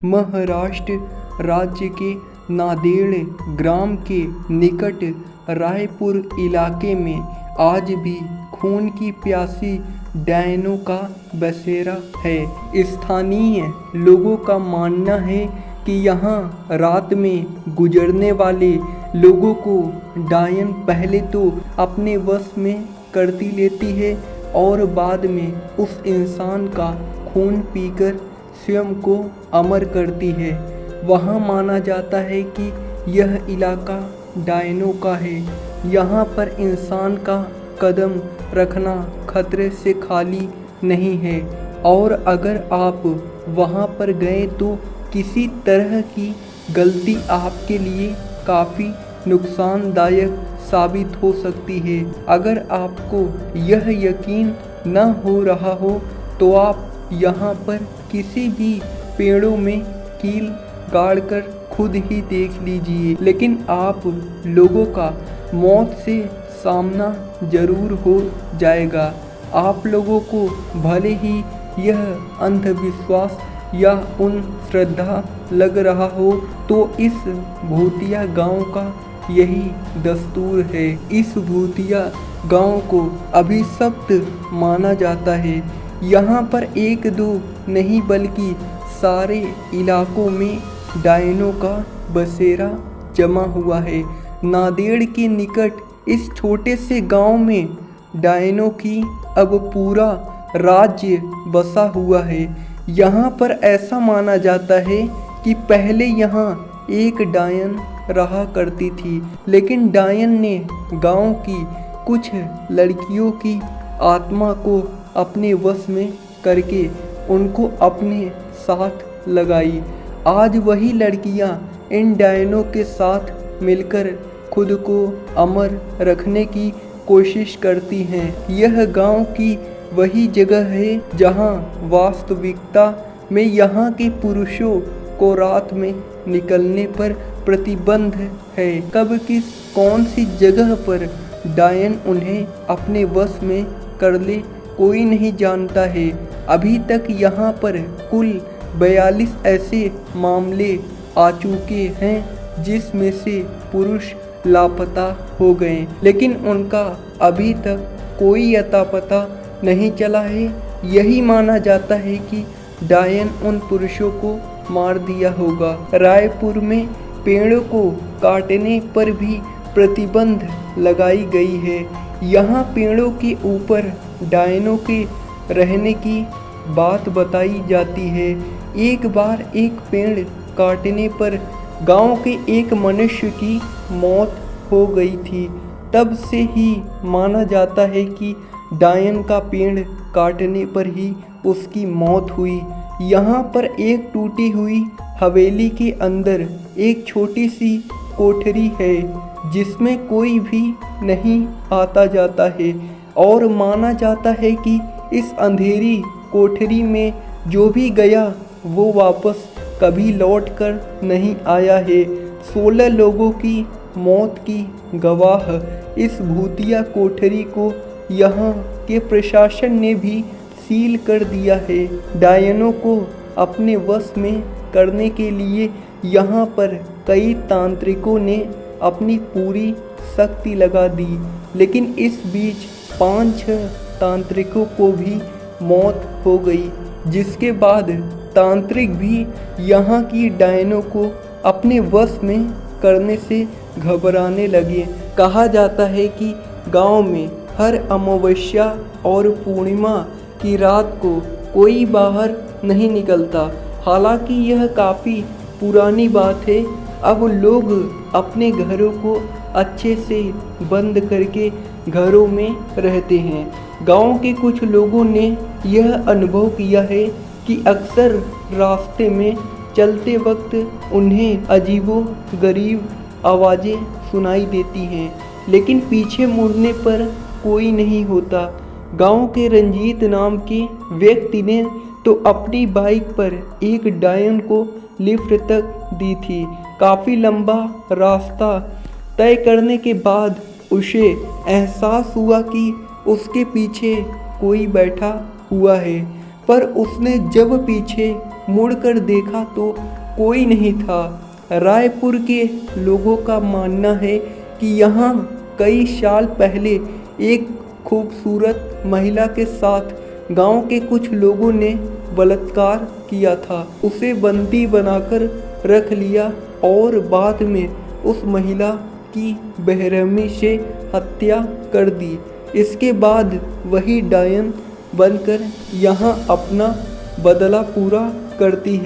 महाराष्ट्र राज्य के नांदेड़ ग्राम के निकट रायपुर इलाके में आज भी खून की प्यासी डायनों का बसेरा है। स्थानीय लोगों का मानना है कि यहाँ रात में गुजरने वाले लोगों को डायन पहले तो अपने वश में करती लेती है और बाद में उस इंसान का खून पीकर स्वयं को अमर करती है। वहाँ माना जाता है कि यह इलाका डायनों का है। यहाँ पर इंसान का कदम रखना खतरे से खाली नहीं है और अगर आप वहाँ पर गए तो किसी तरह की गलती आपके लिए काफ़ी नुकसानदायक साबित हो सकती है। अगर आपको यह यकीन न हो रहा हो तो आप यहाँ पर किसी भी पेड़ों में कील गाड़कर खुद ही देख लीजिए, लेकिन आप लोगों का मौत से सामना जरूर हो जाएगा। आप लोगों को भले ही यह अंधविश्वास या उन श्रद्धा लग रहा हो तो इस भूतिया गांव का यही दस्तूर है। इस भूतिया गांव को अभिशप्त माना जाता है। यहाँ पर एक दो नहीं बल्कि सारे इलाकों में डायनों का बसेरा जमा हुआ है। नांदेड़ के निकट इस छोटे से गांव में डायनों की अब पूरा राज्य बसा हुआ है। यहाँ पर ऐसा माना जाता है कि पहले यहाँ एक डायन रहा करती थी, लेकिन डायन ने गांव की कुछ लड़कियों की आत्मा को अपने वश में करके उनको अपने साथ लगाई। आज वही लड़कियां इन डायनों के साथ मिलकर खुद को अमर रखने की कोशिश करती हैं। यह गांव की वही जगह है जहां वास्तविकता में यहाँ के पुरुषों को रात में निकलने पर प्रतिबंध है। कब किस कौन सी जगह पर डायन उन्हें अपने वश में कर ले कोई नहीं जानता है। अभी तक यहाँ पर कुल 42 ऐसे मामले आ चुके हैं जिसमें से पुरुष लापता हो गए, लेकिन उनका अभी तक कोई अता पता नहीं चला है। यही माना जाता है कि डायन उन पुरुषों को मार दिया होगा। रायपुर में पेड़ों को काटने पर भी प्रतिबंध लगाई गई है। यहाँ पेड़ों के ऊपर डायनों के रहने की बात बताई जाती है। एक बार एक पेड़ काटने पर गांव के एक मनुष्य की मौत हो गई थी। तब से ही माना जाता है कि डायन का पेड़ काटने पर ही उसकी मौत हुई। यहाँ पर एक टूटी हुई हवेली के अंदर एक छोटी सी कोठरी है जिसमें कोई भी नहीं आता जाता है और माना जाता है कि इस अंधेरी कोठरी में जो भी गया वो वापस कभी लौट कर नहीं आया है। 16 लोगों की मौत की गवाह इस भूतिया कोठरी को यहाँ के प्रशासन ने भी सील कर दिया है। डायनों को अपने वश में करने के लिए यहाँ पर कई तांत्रिकों ने अपनी पूरी शक्ति लगा दी, लेकिन इस बीच 5-6 तांत्रिकों को भी मौत हो गई, जिसके बाद तांत्रिक भी यहाँ की डायनों को अपने वश में करने से घबराने लगे। कहा जाता है कि गांव में हर अमावस्या और पूर्णिमा की रात को कोई बाहर नहीं निकलता। हालांकि यह काफ़ी पुरानी बात है। अब लोग अपने घरों को अच्छे से बंद करके घरों में रहते हैं। गांव के कुछ लोगों ने यह अनुभव किया है कि अक्सर रास्ते में चलते वक्त उन्हें अजीबो-गरीब आवाज़ें सुनाई देती हैं, लेकिन पीछे मुड़ने पर कोई नहीं होता। गांव के रंजीत नाम के व्यक्ति ने तो अपनी बाइक पर एक डायन को लिफ्ट तक दी थी। काफ़ी लंबा रास्ता तय करने के बाद उसे एहसास हुआ कि उसके पीछे कोई बैठा हुआ है, पर उसने जब पीछे मुड़कर देखा तो कोई नहीं था। रायपुर के लोगों का मानना है कि यहाँ कई साल पहले एक खूबसूरत महिला के साथ गांव के कुछ लोगों ने बलात्कार किया था। उसे बंदी बनाकर रख लिया और बाद में उस महिला की बेरहमी से हत्या कर दी। इसके बाद वही डायन बनकर यहाँ अपना बदला पूरा करती है।